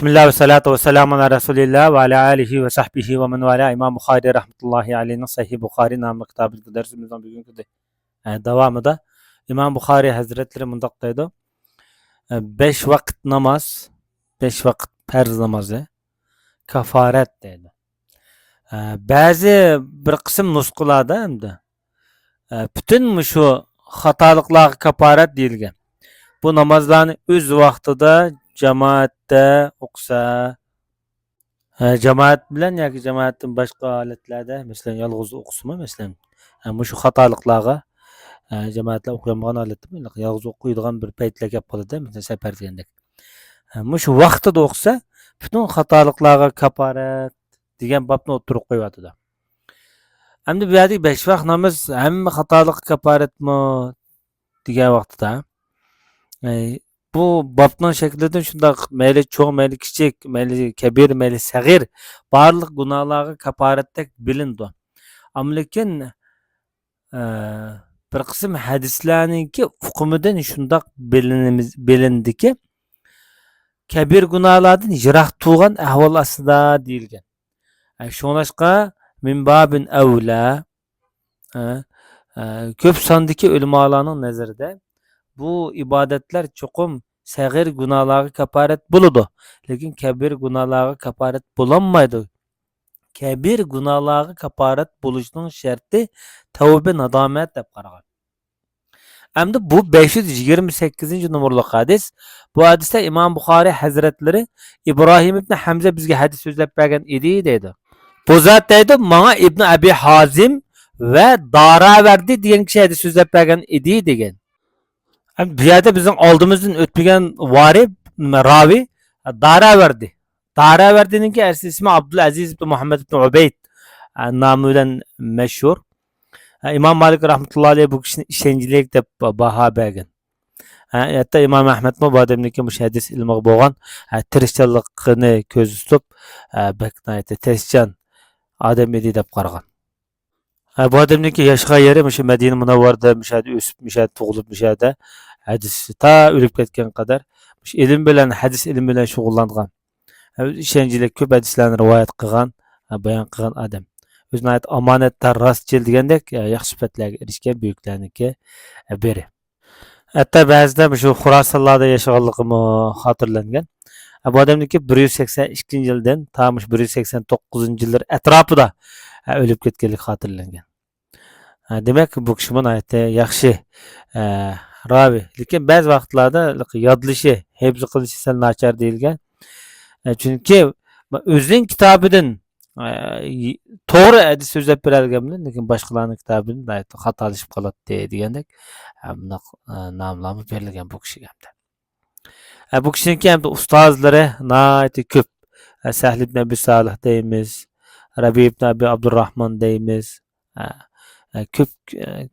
Bismillah ve salatu ve selamu ala Resulillah ve ala alihi ve sahbihi ve men vala. İmam Bukhari rahmetullahi aleyhine Sahih Bukhari namlı kitabı dersimizden bugünkü de devamı İmam Bukhari Hazretleri mundaktaydı. 5 vakit namaz, 5 vakit farz namazı kafaret dedi. Bazı bir kısım nuskularda hem de bütün şu hatalıklar kafaret değilgen. Bu namazlarını öz vaktida cemaatde okusa, cemaat bilen yoki cemaatdan boshqa holatlarda, masalan, yolg'iz o'qisimi, masalan, shu xatoliklarga cemaatlar o'qimagan holatda yolg'iz o'qiydigan bir paytlar kelib qoladi, masalan, safar degandek. Shu vaqtida o'qisa, butun xatoliklarga kafarat degan bobni o'tirib qo'yadi. Endi bu yerda 5 vaqt namoz hamma xatolik kafaratmi degan vaqtida bu bobning shaklida shunday mayli cho'ng, mayli kichik, mayli kabir, mayli sag'ir barliq gunohlarga kafaratdek bilindi. Ammo lekin bir qism hadislarningki hukmidan shunday bilindiki, kabir gunohlardan yiroq turgan ahvol aslida deyilgan. Shuningdek min babin avla ko'p sondagi ulamolarning nazarida bu ibadetler çokum sag'ir gunohlarga kafaret bo'ladi. Lekin kabir gunohlarga kafaret bo'lanmaydi. Kabir gunohlarga kafaret bo'lishning sharti tavba nadomat deb qaragan. Endi bu 528 numaralı hadis. Bu hadisda İmam Bukhari Hazretleri İbrahim ibn Hamza bizga hadis so'zlab bergan edi deydi. Bu zot deydi, "Menga İbn Abi Hazim ve Daraverdi degan kishi hadis so'zlab bergan edi" degan. Bu yerda bizning oldimizdan o'tmagan ravi Daraverdi. Daraverdininki asli ismi Abdulaziz ibn Muhammad ibn Ubayd nomi bilan mashhur. İmam Malik rahmetullahi alayhi bu kishini ishonchli deb baho bergan. Hatta İmam Ahmad bu odamniki bu hadis ilmiga bo'lgan tirishchanligini ko'z tutib, baknayta tirishchan odam edi deb qaragan. Bu odamniki yashagan yeri o'sha Madina Munavvarda, o'shada o'sib, o'shada tug'ilib, o'shada hadis ta o'lib ketgan qadar ilm bilan, hadis ilmi bilan shug'ullangan. Ishonchli ko'p hadislarni rivoyat qilgan, bayon qilgan odam. O'zini omonatdan rostchil degandek yaxshi sifatlarga erishgan buyuklarniki biri. Hatta ba'zida shu Xurosonlarda yashaganligimi xotirlangan. Bu odamniki 182-yildan ta 189-yillar atrofida o'lib ketganligi xotirlangan. Demak, bu kishi buni yaxshi ravi. Lekin ba'zi vaqtlarda yodlishi, hifz qilishi sal nachar deyilgan. Chunki o'zining kitobidan to'g'ri hadis so'zlab beradigan, lekin boshqalarning kitobidan xatolashib qoladi degandek bunaqa nomlarni berilgan bu kishiga. Bu kishiniki ham ustozlari nihoyatda ko'p. Sahl ibn Abi Salih deymiz, Rabi ibn Abi Abdurrahman deymiz. Ko'p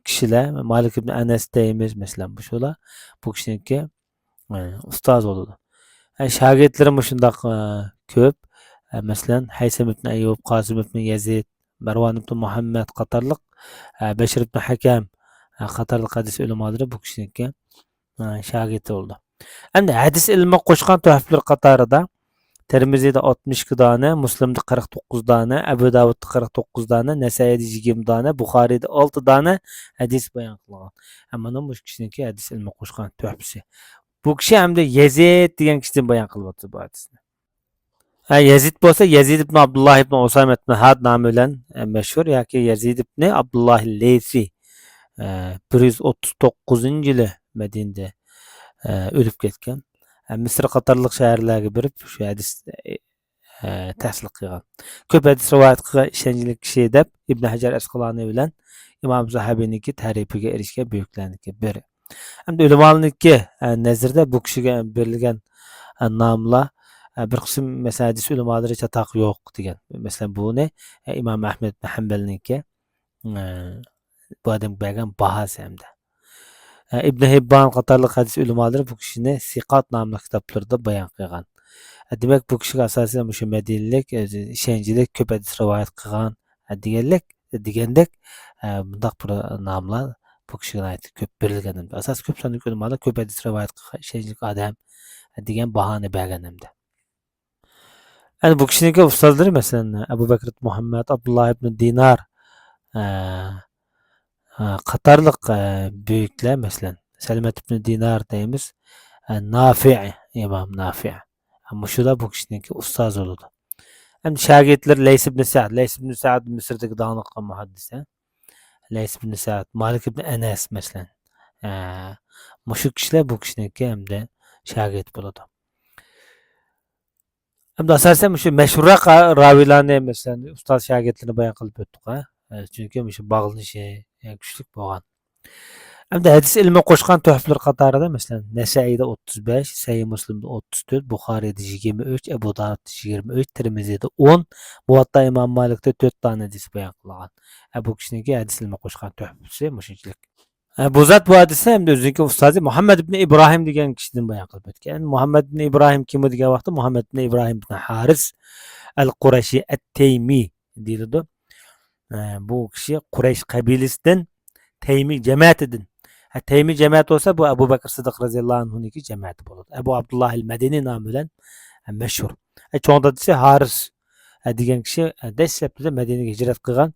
kishilar, Malik ibn Anas deymiz, masalan, bu shular bu kishiniki ustoz bo'ladi. Shogirdlari shundoq ko'p. Masalan, Haysam ibn Ayyub, Qosim ibn Yazid, Marwan ibn Muhammad qatorliq, Bashir ibn Hakam qatorliq hadis ulamolari bu kishiniki shogirdi bo'ldi. Endi hadis ilmi qo'shgan tuhaflar qatorida Termiziyda 62 dona, Muslimda 49 dona, Abu Davudda 49 dona, Nasaiyda 20 dona, Buxoriyda 6 dona hadis bayon qilgan. Mana bu kishiniki hadis ilmi qo'shgan tuhafsi. Bu kishi hamda Yazid degan kishidan bayon qilyapti bu hadisni. Yazid bo'lsa Yazid ibn Abdullah ibn Usam ibn Had nomi bilan mashhur yoki Yazid ibn Abdullah al-Laysi 139-yili Madinada o'lib ketgan. Misr qatorliq shaharlarga berib shu hadis tasdiq qilgan. Ko'p hadis rivoyat qilgan ishonchli kishi deb Ibn Hajar Asqaloniy bilan Imom Zahabiniki ta'rifiga erishgan buyuklarniki biri. Hamda ulamolarniki nazarda bu kishiga berilgan nomlar bir qism masalan hadis ulamolari chatoq yo'q degan. Masalan, buni Imom Ahmad ibn Hanbalniki bu odam bergan bahosi hamda. Ibn Hibban qatorliq hadis ulamolari bu kishini Siqat nomli kitoblarida bayon qilgan. Demak, bu kishiga asosan o'sha Madinalik, ishonchli ko'p hadis rivoyat qilgan degandek bundaq bir nomlar bu kishiga ko'p berilgan. Asos ko'p sonli ulamolar ko'p hadis rivoyat qilgan ishonchli odam degan bahoni bergan hamda. Yani bu kişinin ustazları mesela Ebu Bekir Muhammed, Abdullah ibn Dinar, eee, Katarlık büyükler mesela Selmet ibn Dinar deyimiz, Nafi, İmam Nafi. Ama şu da bu kişinin ustaz oldu. Hem şagirdler Leys ibn Sa'd. Leys ibn Sa'd Mısır'daki dağınık muhaddis. Leys ibn Sa'd, Malik ibn Enes mesela. Şu kişiler bu kişinin hem de şagird buldu. Hem de asasen şu meşhur ravilarni mesela ustaz şagirdlerini bayan kılıp öttük ha. Çünkü şu bağlanışı güçlük boğan. Hem de hadis ilmi qo'shgan tuhflar qatorida masalan Nasai'da 35, Sahih Muslim'da 34, Buxariyda 23, Abu Davudda 23, Tirmiziyda 10, Muvatta İmam Malik'te 4 tane hadis bayon qilgan. Bu kishiniki hadis ilmi qo'shgan tuhfasi mushunchalik. Bu zot bu hadisni hamda o'ziniki ustozi Muhammad ibn Ibrohim degan kishidan bayon qilib o'tgan. Muhammad ibn Ibrohim kim degan vaqtda Muhammad ibn Ibrohim ibn Haris al-Qurashi at-Taymi deyiladi. Bu kishi Quraysh qabilasidan Taymi cemaatidan. Taymi cemaat olsa bu Ebu Bekir Sıddık radıyallahu anh'unki cemaati bo'ladi. Ebu Abdullah el-Medeni nomi bilan mashhur. Cho'ng dadasi Haris degan kishi dastlabda Madinaga hijrat qilgan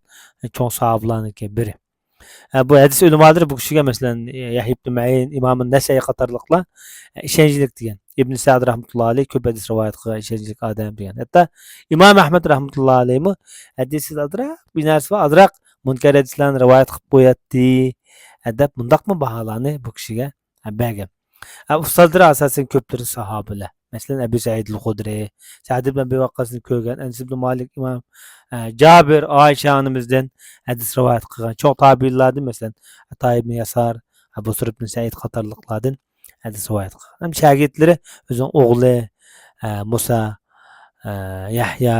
cho'ng sahobalarniki biri. Bu hadis ulamolar bu kishiga masalan Yahya ibn Ma'in, Imom Nasai qatorliqlar ishonchlik degan. Ibn Sa'd rahmatullohi alayhi ko'p hadis rivoyat qilgan ishonchlik odam degan. Hatto Imom Ahmad rahmatullohi alayhi hadisda azroq binasi va azroq munkar hadislarni rivoyat qilib qo'yatdi. Deb bundaqmi baholarni bu kishiga bergan. Ustozlari asosan ko'plari sahobalar. Masalan Abu Said al-Xudri, Sa'd ibn Abi Waqqasni ko'rgan, Anas ibn Malik, Imom Jabir, Oysha onamizdan hadis rivoyat qilgan. Cho'ng tabiinlardan masalan Ato ibn Yasar, Abu Sur ibn Said qatorliqlardan hadis rivoyat qilgan. Ham shogirdlari o'zining o'g'li Musa, Yahya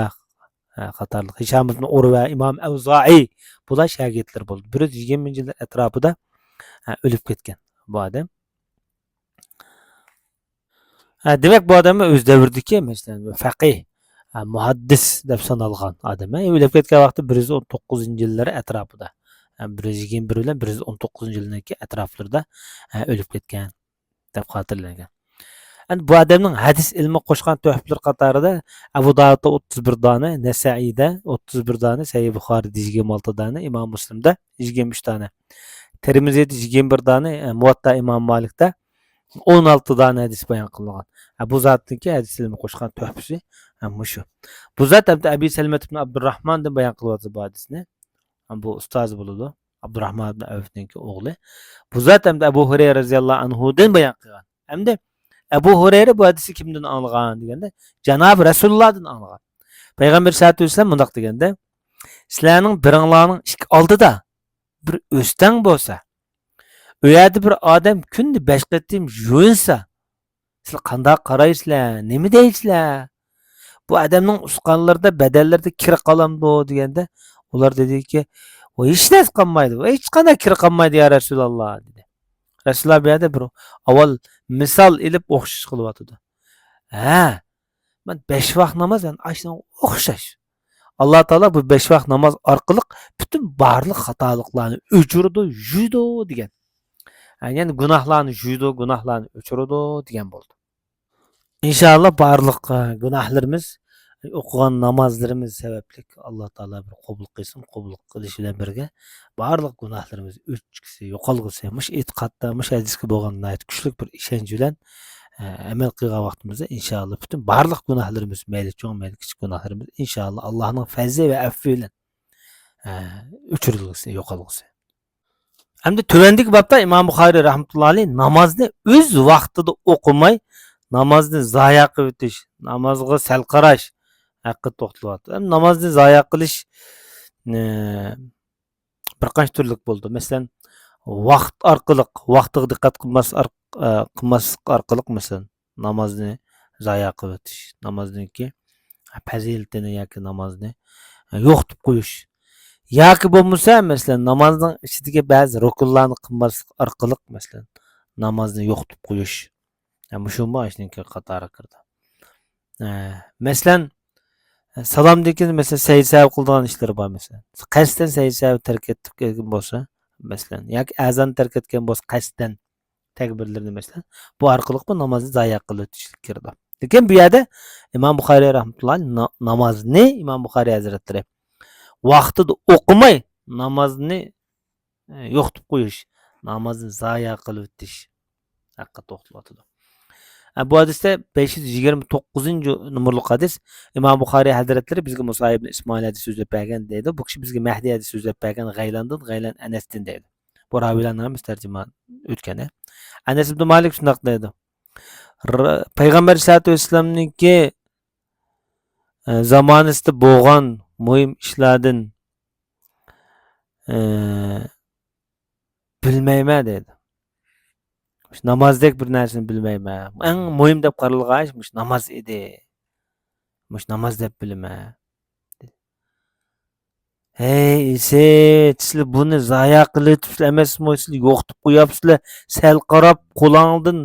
qatorliq Hisham ibn Urva, Imom Avzoiy bular shogirdlar bo'ldi. 120-yillar atrofida o'lib ketgan bu odam. Demak bu odamni o'z davridagi masalan faqih, muhaddis deb sanalgan odam. O'lib ketgan vaqti 119-yillar atrofida. 121 bilan 119-yilniki atroflarida o'lib ketgan deb xotirlangan. Bu odamning hadis ilmi qo'shgan tuhflar qatorida Abu Davudda 31 dona, Nasai'da 31 dona, Sahih Buxoriyda 26 dona, Imom Muslimda 23 dona. Tirmiziyda 21 dona, Muvatta İmam Malik'da 16 dona hadis bayon qilingan. Bu zotniki hadis ilmi qo'shgan tuhfasi shu. Bu zot Abi Salmat ibn Abdurrahman deb bayon qilyapti bu hadisni. Bu ustoz bo'ladi. Abdurrahman ibn Avf'ninki o'g'li. Bu zot Abu Hurayra radhiyallohu anhudan bayon qilgan. Hamda Ebu Hureyre bu hadisi kimden algan degende Cenab-ı Resulullah'dan algan. Peygamber sallallahu aleyhi ve sellem mundaq degende sizlarning biringlarning ikki oldida bir o'stan bo'lsa, u yerda bir odam kunda 5 qatim yuvinsa, sizlar qanday qaraysizlar, nima deysizlar? Bu odamning usqonlarida, badallarida kir qolamdi degende ular dediki, "O hech narsa qolmaydi, hech qanday kir qolmaydi ya Rasululloh" dedi. Rasululloh bu yerda bir avval misol ilib o'xshash qilyotdi. Ben 5 vaqt namoz ashunga o'xshash. Alloh taolo bu 5 vaqt namoz orqali butun barliq xatoliklarni o'chirdi, yuydi degan. Ya'ni gunohlarni yuydi, gunohlarni o'chirdi degan bo'ldi. Inshaalloh barliq gunohlarimiz o'qigan namozlarimiz sababli Alloh taolo bir qabul qilsin, qabul qilish bilan birga barliq gunohlarimiz o'chkisi, yo'qolg'isi, mush e'tiqodda, mush hadisga bo'lgan kuchli bir ishonch bilan amal qilgan vaqtimizda inshaalloh butun barliq gunohlarimiz, mayli cho'ng, mayli kichik gunohlarimiz inshaalloh Allohning fazli va afvi bilan o'chirilg'isi, yo'qolg'isi. Hamda tuvandagi babda Imom Buxoriy rahmatullohi alayhi namozni o'z vaqtida o'qimay, namozni zoya qilib o'tish, namozga sal qarash haqida to'xtalyapti. Namozni zoya qilish bir qancha turlik bo'ldi. Masalan, vaqt orqali, vaqtiga diqqat qilmaslik orqali masalan namozni zoya qilib o'tish, namozniki fazilatini yoki namozni yo'q deb qo'yish. Yoki bo'lmasa, masalan, namozning ichidagi ba'zi rukunlarni qilmaslik orqali masalan namozni yo'q deb qo'yish. Shu mashninki qatori kirdi. Masalan, salomdagi masalan sayr qiladigan ishlar bor masalan. Qasddan sayr tark etib kelgan bo'lsa, masalan, yoki azon tark etgan bo'lsa, qasddan takbirlarni masalan, bu orqali bu namozni zoya qilib o'tishlik kirdi. Lekin bu yerda İmam Buxoriy rahmatullohi namozni Imom Buxoriy hazratlari vaqtida o'qimay namozni yo'qotib qo'yish, namozni zoya qilib o'tish haqqa to'xtalyotdi. Bu hadisda 529 numaralı hadis İmam Buxoriy hazratlari bizga Musa ibn İsmoil hadis so'zlab bergan deydi. Bu kishi bizga Mahdi hadis so'zlab bergan G'aylan Anasdan deydi. Bu raviylarning ham tarjima o'tgan. Anas ibn Malik shunday deydi. Payg'ambar sollallohu alayhi vasallamningki zamonisida bo'lgan muhim ishlardan bilmayman dedi. Namozdek bir narsani bilmayman. Eng muhim deb qaralgan ish namoz edi. Namoz deb bilaman. Hey, sizlar buni zoya qilib emasmi? Sizlar yo'qitib qo'yapsizlar. Sal qarab qo'lingdan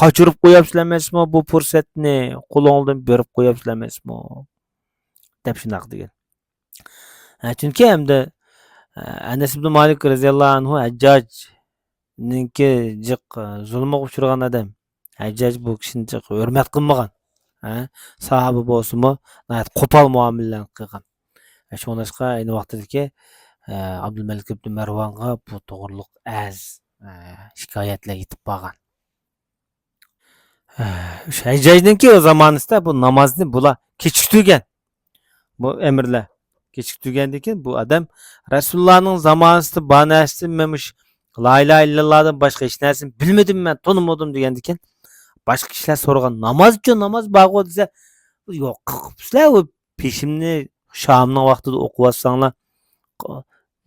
qochirib qo'yapsizlar emasmi bu fursatni? Qo'lingdan berib qo'yapsizlar emasmi? Deb shunaq degan. Chunki hamda Anas ibn Malik radhiyallohu anhu Hajjaj ninki jiq zulmga uchragan odam. Hajjaj bu kishini jiq hurmat qilmagan. Sahoba bo'lsa-mu, qo'pol muomala qilgan. Shuningdek ayni vaqtdagi Abdulmalik ibn Marvonga bu to'g'riliq az shikoyatlar yetib qolgan. Hajjajninki o zamonida bu namozni bular kechiktirgan. Bu emirlar kechiktirgandan bu odam Rasulullohning zamonasida banasi memush la ilaha illallohdan boshqa hech narsani bilmadim men, tonimadim degandan keyin boshqa kishilar so'ragan, namoz uchun namoz bag'o desa, yo'q qilibsizlar, u peshimni shomning vaqtida o'qiyotsanglar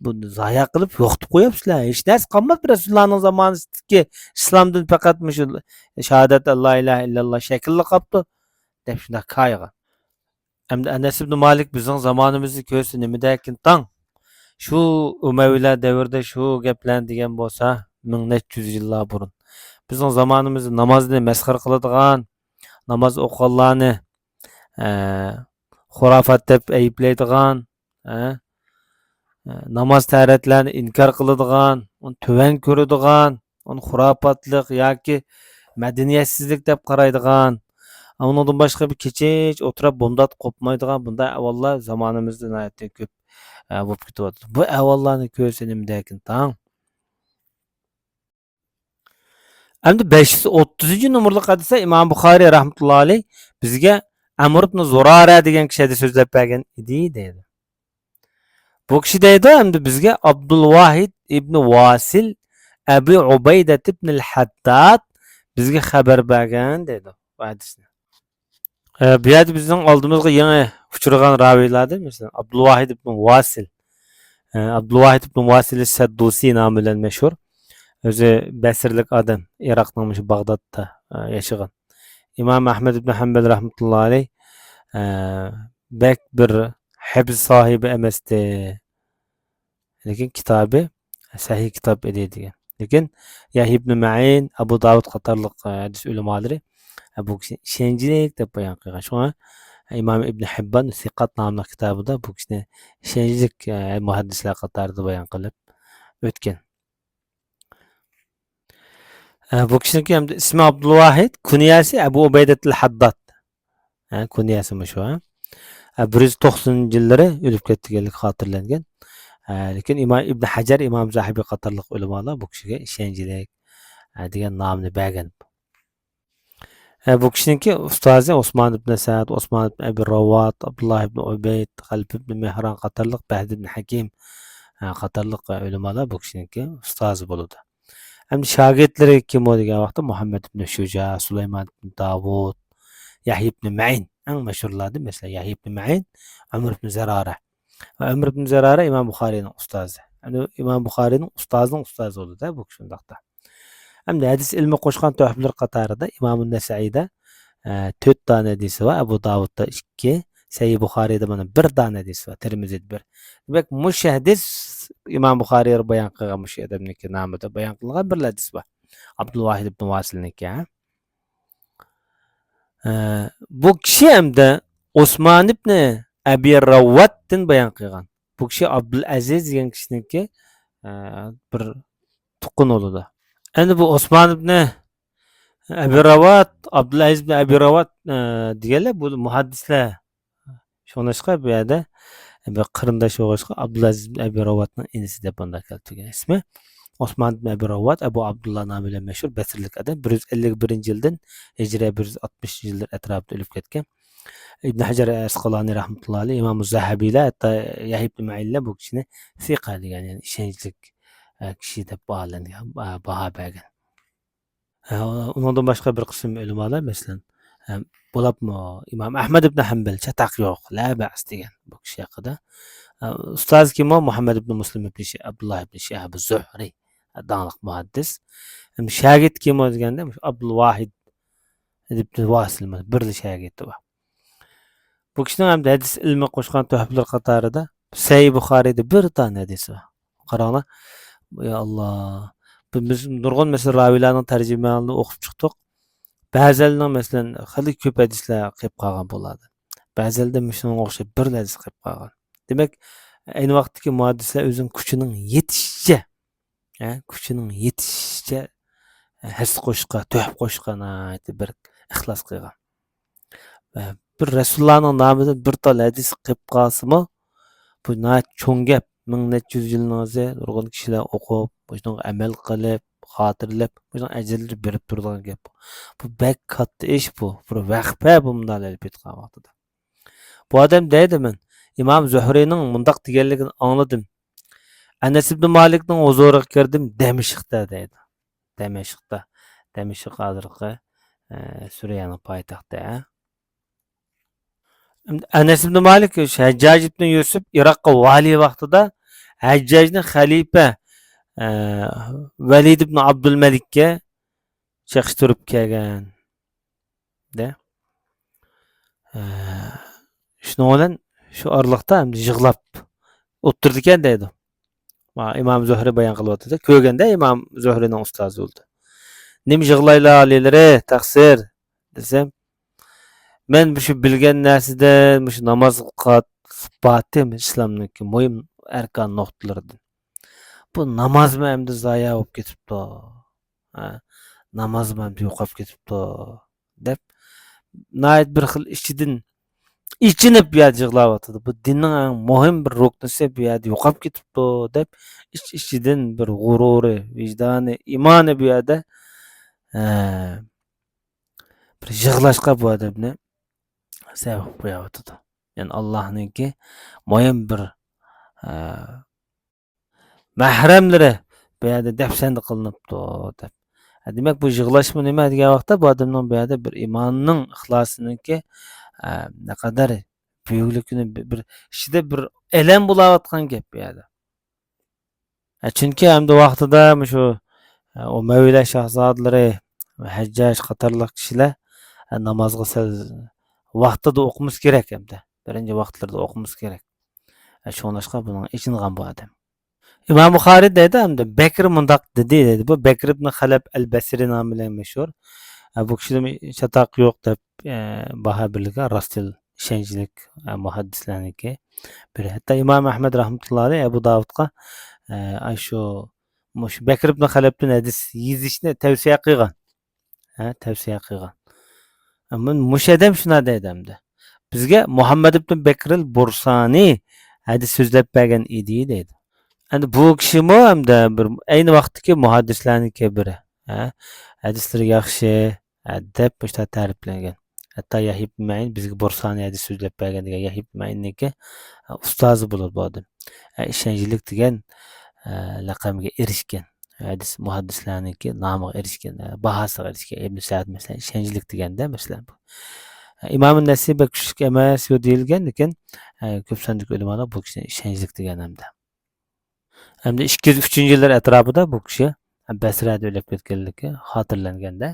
buni zoya qilib yo'qitib qo'yapsizlar. Hech narsa qolmabdi Rasulullohning zamonasidagi islomdan faqat shu shahodat la ilaha illalloh shakli qolibdi deb shunday qayg'a. Hamda Anas ibn Malik bizning zamonimizni ko'rsa nimadekin tang. Shu Umayyalar davrida shu gaplarni degan bo'lsa, 1400 yillar burun. Bizning zamonimizda namozni masxar qiladigan, namoz o'qiganlarni xurofat deb ayblaydigan, namoz taratlarni inkor qiladigan, uni tuvan ko'radigan, uni xurofotlik yoki madaniyatsizlik deb qaraydigan, undan boshqa bir kechich o'tirib bundat qopmaydigan bunday avollar zamonimizda nihoyatda ko'p bo'lib ketyapti. Bu avollarni ko'rsa nimadekin tang. Endi 530 numaralı hadisda İmam Buxoriy rahmatullohi alayh bizga Amr ibn Zurara degan kishi so'zlab bergan edi deydi. Bu kishi deydi endi bizga Abdulvahid ibn Vasil Abu Ubayda ibn al-Haddad bizga xabar bergan deydi bu hadisni. Bu yerda bizning oldimizga yangi uchragan raviylardir. Masalan, Abdulvahid ibn Vasil. Abdulvahid ibn Vasil as-Saddusi nomi bilan mashhur. O'zi Basrlik odam, Iroqning shu Bag'dodda yashagan. İmam Ahmed ibn Hanbal rahmatullohi alayh bek bir hibs sahibi emasdi. Lekin kitobi sahih kitob edi degan. Lekin Yahya ibn Ma'in, Abu Davud qatorliq hadis ulamolari bu kishi ishonchlik deb bayon qilgan. Shunga İmam ibn Hibban Siqat nomli kitobida bu kishini ishonchlik muhaddislar qatorida bayon qilib o'tgan. Bu kishiniki ham ismi Abdulvahid, kunyasi Abu Ubaydat al-Haddad. Kunyasi shu. 190-yillari o'lib ketganligi xotirlangan. Lekin İmam İbn Hajar, İmam Zahabi qatorliq ulamolar bu kishiga ishonchlik degan nomni bergan. Bu kishiniki ustozi Osmon ibn Sa'd, Osmon ibn Abi Rawat, Abdullah ibn Ubayd, Qalb ibn Mehran qatorliq, Bahd ibn Hakim qatorliq ulamolar bu kishiniki ustozi bo'ldi. Endi shogirdlari kim degan vaqtda Muhammad ibn Shuja, Sulaymon ibn Davud, Yahya ibn Ma'in eng mashhurlardir. Masalan, Yahya ibn Ma'in, Umar ibn Zarara. Va Umar ibn Zarara Imom Buxoriyning ustozi. Endi Imom Buxoriyning ustozining ustozi bo'ldi-da bu shundaqda. Endi hadis ilmi qo'shgan tuhflar qatorida Imom Nasaiyda 4 dona hadisi va Abu Davudda 2, Sahih Buxoriyda mana 1 dona hadisi va Tirmizida 1. Demak, mush hadis İmam Buxoriy bayon qilgan mush odamniki nomida bayon qilingan bir hadis bor. Abdulvahid ibn Vasilniki. Bu kishi hamda Osmon ibn Abi Rawatdan bayon qilgan. Bu kishi Abdul Aziz degan kishiniki bir tuqqan bo'ldi. Endi bu Osmon ibn Ebu Ravat, Abdülaziz ibn Ebu Ravat deganlar bu muhaddislar. Şoňlaşqa bu ýerde bir qırındaş oğuşqa Abdülaziz ibn Ebu Ravat'ın inisi dep onda keltirgen ismi. Osman ibn Ebu Ravat, Ebu Abdullah namı bilen meşhur Besirlik adam. 151 yıldan Hicri 160 yıllar etrafında ölüp ketken. İbn Hacer Esqalani rahmetullahi aleyh, İmam Zahabi ile hatta Yahya ibn Ma'in bu kişini sika degan, yani işençlik kişi dep bahalangan, baha bergen. Ondan başka bir kısım ulemalar mesela bolapmı İmam Ahmed ibn Hanbel çatak yok, la ba'as degan bu kişi haqida. Ustaz kim o? Muhammed ibn Muslim ibn Abdullah ibn Şihab az-Zuhri, dağlık muhaddis. Şagird kim o degende Abdülvahid ibn Vasil bir şagirdi var. Bu kişinin hem de hadis ilmi koşkan töhfler katarıda Sahih Buhari'de bir tane hadisi var. Qaranglar. Ya Allah. Biz nurgun mesela ravilarning tarjimalarını okup çıktık. Ba'zilerinin mesela hali köp hadisler qilib qolgan bo'ladi. Ba'zilerinde shunga o'xshab bir hadis qilib qolgan. Demek aynı vaqtdagi muhaddislar o'zining kuchining yetishicha his qo'shishga, töhf qo'shishga bir ixlos qilgan. Bir Resulullah'ın namıdan bir tal hadis qilib qolsa-mı, bu cho'ng gap. 1400 yillarni nurg'un kishilar o'qib, shunga amal qilib, xotirlab, shunga ajrlar berib turadigan gap. Bu bek katta ish bu. Bir vaqfa bu bunday aytgan vaqtida. Bu odam deydi men İmam Zuhriyning mundaq deganligini angladim. Anas ibn Malikning huzuriga kirdim Damashqda deydi. Damashqda. Damashq hozirgi Suriyaning poytaxti. Anas ibn Malik Hajjaj ibn Yusuf Iroqqa vali vaqtida Hajjajni xalifa Valid ibn Abdulmalikka chaqishtirib kelgan. De. Shuning bilan shu orliqda yig'lab o'tirdi ekan deydi. İmam Zuhri bayon qilyapti. Ko'rganda İmam Zuhrining ustozi bo'ldi. Nim yig'laylar alilari taqsir desam, men shu bilgan narsadan shu namoz sifatim islomniki muhim arkan nuqtalaridan. Bu namozmi endi zoya bo'lib ketibdi. Namozmi endi yo'qolib ketibdi deb nayt bir xil ichidan ichinib yig'layotdi. Bu dinning eng muhim bir ruknisi bu yerda yo'qolib ketibdi deb ichidan bir g'ururi, vijdoni, imoni bu yerda bir yig'lashga bu odamni sebep qo'yapti. Yani Allah'ınki muhim bir mahremlari bu yerda dafsanda qilinibdi deb. Demak bu yig'lashma nima degan vaqtda bu odamning bu yerda bir imonining ixlosiniki naqadar buyukligini bir ichida bir elam bo'layotgan gap bu yerda. Chunki hamda vaqtida shu Umayyalar shahzodalari va Hajjaj qatorliq kishilar namozga vaqtida o'qimiz kerak hamda. Birinchi vaqtlarda o'qimiz kerak. Shunlashqa buning ichingan bu odam. İmam Buxoriy deydi hamda Bekir mundaq dedi. Bu Bekir ibn Xalab al-Basri nomi bilan mashhur. Bu kishida chataq yo'q deb baho berilgan rostil ishonchlik muhaddislarniki biri. Hatto İmam Ahmad rahmatullohi alayhi Abu Davudga shu Bekir ibn Xalabdan hadis yezishni tavsiya qilgan. Tavsiya qilgan. Ammo mush odam shuna deydi hamda. Bizga Muhammad ibn Bekir al-Bursani hadis so'zlab bergan edi deydi. Endi bu kishimi hamda bir ayni vaqtdagi muhaddislarniki biri. Hadislari yaxshi deb boshqa ta'riflangan. Hatto Yahya ibn Ma'in bizga Bursani hadis so'zlab bergan degan Yahya ibn Ma'inniki ustozi bo'ladi bu odam. Ishonchlik degan laqamga erishgan. Hadis muhaddislarniki nomiga erishgan, bahosiga erishgan. Ibn Sa'd masalan ishonchlik deganda masalan bu. İmam Nasiba kuchlik emas yo deyilgan, lekin ko'p sonli ulamolar bu kishini ishonchlik degan hamda. Hamda 203-yillar atrofida bu kishi Basrada o'lib ketganligi xotirlanganda.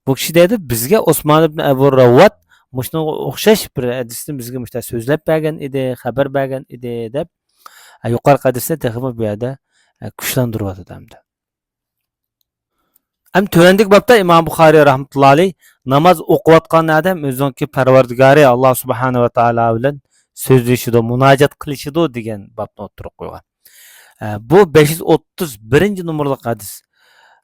Bu kishi deydi bizga Osman ibn Abu Ravvat shunga o'xshash bir hadisni bizga mushta so'zlab bergan edi, xabar bergan edi deb yuqorqi hadisni texmi bu yerda kuchlantiryapti hamda. Tövendik babda İmam Buxoriy rahmatullohi alayh namoz o'qiyotgan odam o'ziniki Parvardigori Alloh subhanahu va taolo bilan so'zlashidi, munojat qilishidi degan babni o'tirib qo'ygan. Bu 531 numaralı hadis.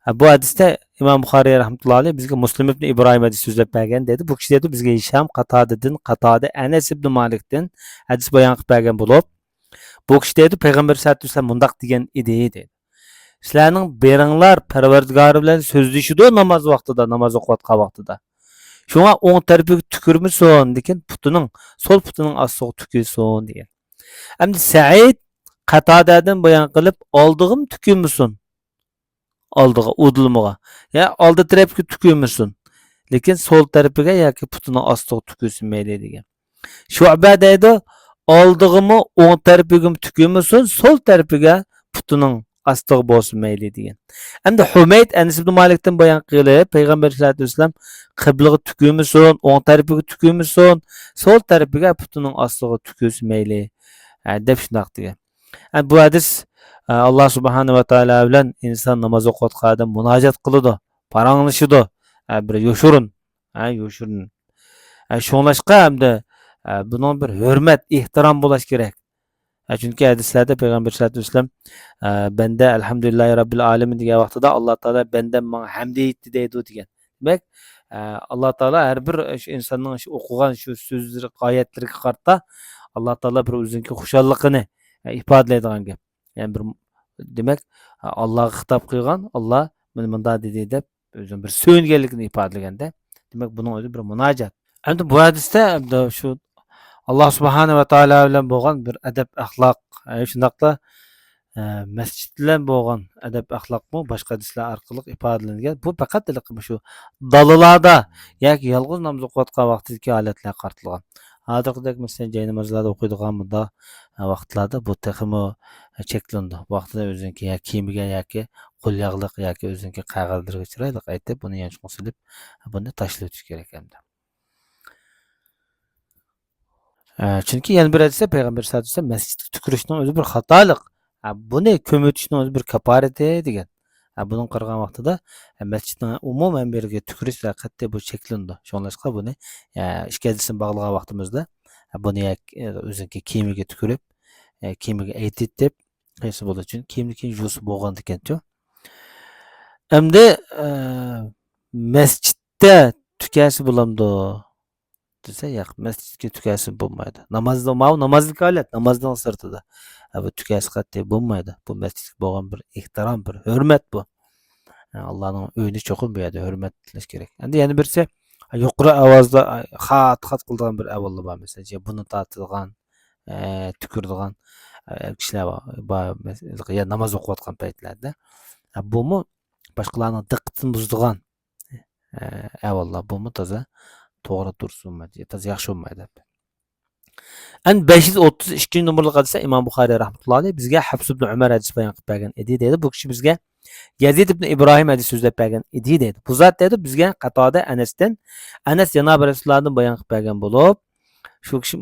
Bu hadiste İmam Buxoriy rahmetullahi alayh bizga Muslim ibn İbrahim hadis so'zlab bergan dedi. Bu kishi dedi bizga Hisham Qatade Anas ibn Malikdan hadis bayon qilib bergan bo'lib, bu kishi dedi payg'ambar sollallohu alayhi vasallam mundaq degan edi dedi. Sizlarning beringlar Parvardigori bilan so'zlashidi namoz vaqtida, namoz o'qiyotgan vaqtida. Shunga o'ng tarafiga tukirmisin degan putining, so'l putining ostiga tukirsin degan. Endi Said Qatadedan bayon qilib, oldig'im tukirmisin. Oldiga, udulmuga. Ya oldi tarafga tukirmisin. Lekin so'l tarafiga yoki putining ostiga tukirsin mayli degan. Shu'ba deydi, oldig'imi o'ng tarafiga tukirmisin, so'l tarafiga putining ostiga bo'lsin mayli degan. Endi Humayd Anas ibn Malikdan bayon qilib, payg'ambar sollallohu alayhi vasallam qiblaga tukirmisin, o'ng tarafiga tukirmisin, so'l tarafiga putining ostiga tukirsin mayli deb shundoq degan. Bu hadis Allah subhanahu va taolo bilan inson namoz o'qiyotganda munojat qiladi, paranglashidi, bir yo'shirin, yo'shirin. Shunglashqa hamda buning bir hurmat, ehtirom bo'lish kerak. Chunki hadislarda payg'ambar sollallohu alayhi vasallam banda alhamdulillahi robbil alamin degan vaqtida Alloh taolo bandam menga hamd aytdi deydi degan. Demak, Alloh taolo har bir insonning shu o'qigan shu so'zlari, qoyatlariga qarata Alloh taolo bir o'zining xushalligini ifodalaydigan gap. Ya'ni bir demak, Allohga xitob qilgan, Alloh meni bunda dedi deb o'zini bir so'yinganligini ifodalaganda, demak buning o'zi bir munojat. Endi bu hadisda shu Alloh subhanahu va taolo bilan bo'lgan bir adab axloq, shundaqla masjid bilan bo'lgan adab axloqmi boshqa hadislar orqali ifodalangan. Bu faqat shu dalalarda yoki yolg'iz namoz o'qiyotgan vaqtdagi holatlarga qaratilgan. Hozirgidek masalan jay namozlarda o'qiydigan bunda vaqtlarda bu texmi cheklandi. Vaqtida o'ziniki yoki kiyimiga yoki qo'l yog'liq yoki o'ziniki qog'ozlarga chiroyli aytib buni yanchib silib buni tashlab o'tish kerak hamda. Chunki yana bir hadisda payg'ambar sollallohu alayhi vasallam masjidga tukirishning o'zi bir xatolik. Buni ko'mitishning o'zi bir kafarati degan. Buning qilgan vaqtida masjidning umuman biriga tukirish qat'iy bu cheklandi. Shunlashqa buni ishga hadisini bog'lagan vaqtimizda buni o'ziniki kiyimiga tukirib, kiyimiga aytib deb qaysi bo'lishi uchun kiyimni keyin yuvsa bo'lgan ekan-ku. Endi masjidda tukasi bo'lamdi desa, yo'q, masjidga tukasi bo'lmaydi. Namozlik holat, namozdan sirtida. Bu tukasi qat'iy bo'lmaydi. Bu masjidga bo'lgan bir ehtirom, bir hurmat bu. Allohning uyini cho'qim bu yerda hurmat qilish kerak. Endi yana birisi yuqori ovozda xat qiladigan bir avvallar bor. Masalan, buni tortilgan, tukurdigan kishilar bor. Ya namoz o'qiyotgan paytlarda. Bumi boshqalarning diqqatini buzadigan avvallar bumi toza to'g'ri tursin, toza yaxshi bo'lmaydi. Endi 532 numaralı hadisda İmam Buxoriy rahmetullahi alayh bizga Hafs ibn Umar hadis bayon qilib bergan edi deydi. Bu kishi bizga Yazid ibn İbrahim hadis so'zlab bergan edi deydi. Bu zot deydi bizga Qatoda Anasdan, Anas janob Rasulullohdan bayon qilib bergan bo'lib, shu kishi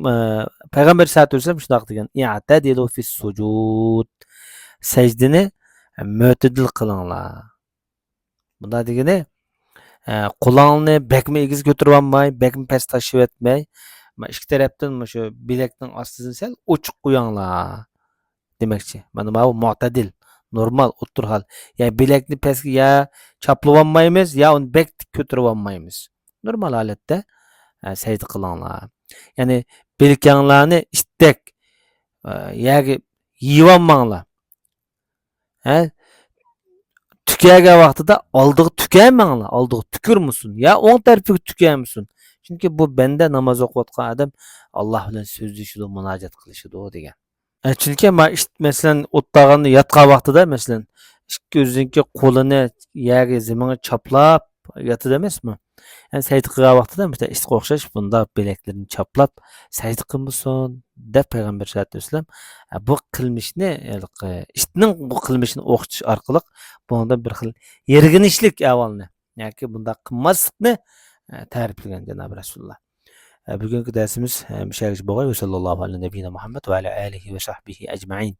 payg'ambar sollallohu alayhi vasallam shunday degan: "I'tadilu fis sujud." Sajdani mo'tadil qilinglar. Bunda degani qo'lingni bekmi egiz ko'tarib olmay, bekmi past tashlab etmay, ikki tarafdan shu bilakning ostidan sal ochiq qo'yinglar demoqchi. Mana bu mu'tadil, normal o'tir hol. Ya'ni bilakni pastga ya chaplab olmaymiz, ya uni bek ko'tarib olmaymiz. Normal holatda sajda qilinglar. Ya'ni bilaklarni itdek yoki yeyib olmanglar. Tukagan vaqtida oldiga tukamanglar, oldiga tukirmisin, ya o'ng tarafiga tukammisin. Chunki bu banda namoz o'qiyotgan odam Alloh bilan so'zlashidi, munojat qilishidi degan. Chunki masalan o'tdag'anda yotgan vaqtida masalan ikki o'ziniki qo'lini yerga zaminga chaplab yotadi emasmi? Yani sajda qilgan vaqtida masalan ishga o'xshash bunda bilaklarini chaplab sajda qilmasin deb payg'ambar sollallohu alayhi vasallam bu qilmishni ishning bu qilmishini o'qitish orqali bunda bir xil yerginishlik avolni yoki bunda qilmaslikni ta'riflagan janob Rasululloh. Bugungi darsimiz mushagish bo'lgan. Sallallohu alayhi va sallam Muhammad va ala alihi va sahbihi ajma'in.